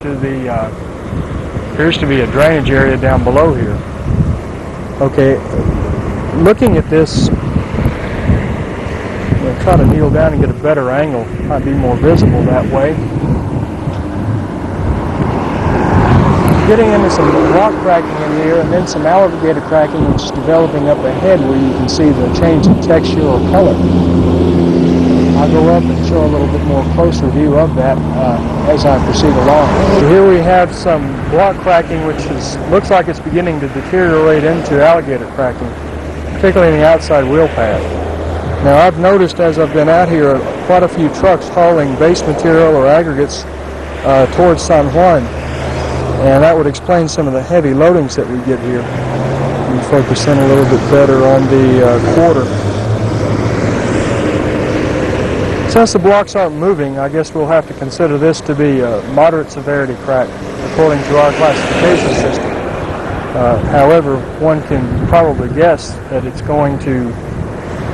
To the appears to be a drainage area down below here. Okay, looking at this, I'm going to try to kneel down and get a better angle. Might be more visible that way. Getting into some rock cracking in here, and then some alligator cracking, which is developing up ahead, where you can see the change in texture or color. I'll go up and show a little bit more closer view of that as I proceed along. So here we have some block cracking, which looks like it's beginning to deteriorate into alligator cracking, particularly in the outside wheel path. Now I've noticed as I've been out here quite a few trucks hauling base material or aggregates towards San Juan, and that would explain some of the heavy loadings that we get here. Let me focus in a little bit better on the quarter. Since the blocks aren't moving, I guess we'll have to consider this to be a moderate severity crack according to our classification system. However, one can probably guess that it's going to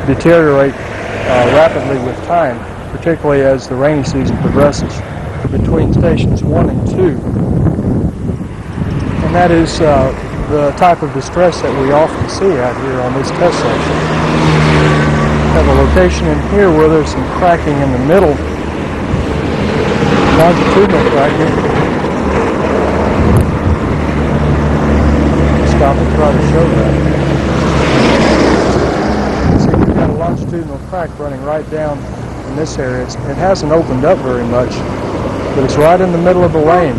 deteriorate rapidly with time, particularly as the rainy season progresses. Between stations 1 and 2, and that is the type of distress that we often see out here on this test section. Have a location in here where there's some cracking in the middle, longitudinal cracking. Stop and try to show that. See, we've got a longitudinal crack running right down in this area. It hasn't opened up very much, but it's right in the middle of the lane,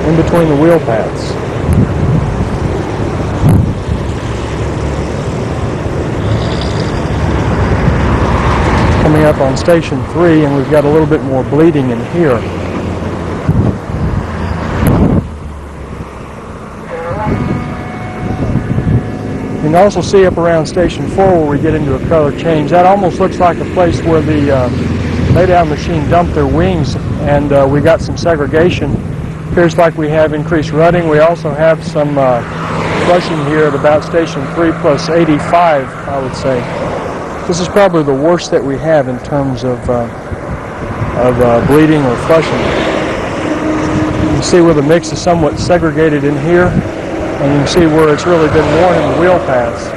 in between the wheel paths. Coming up on station 3, and we've got a little bit more bleeding in here. You can also see up around station 4 where we get into a color change. That almost looks like a place where the laydown machine dumped their wings, and we got some segregation. Appears like we have increased rutting. We also have some flushing here at about station 3 plus 85, I would say. This is probably the worst that we have in terms of bleeding or flushing. You can see where the mix is somewhat segregated in here, and you can see where it's really been worn in the wheel paths.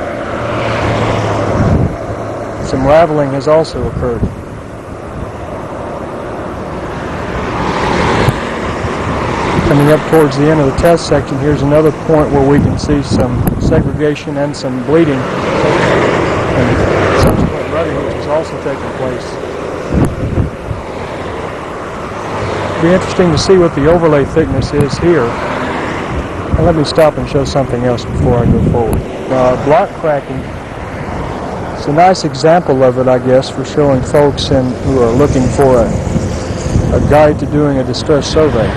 Some raveling has also occurred. Coming up towards the end of the test section, here's another point where we can see some segregation and some bleeding. And subsequent rutting, which is also taking place. It'll be interesting to see what the overlay thickness is here. And let me stop and show something else before I go forward. Block cracking. It's a nice example of it, I guess, for showing folks who are looking for a guide to doing a distress survey.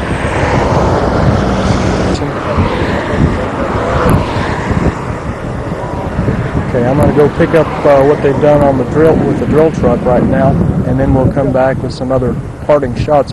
Okay, I'm going to go pick up what they've done on the drill with the drill truck right now, and then we'll come back with some other parting shots.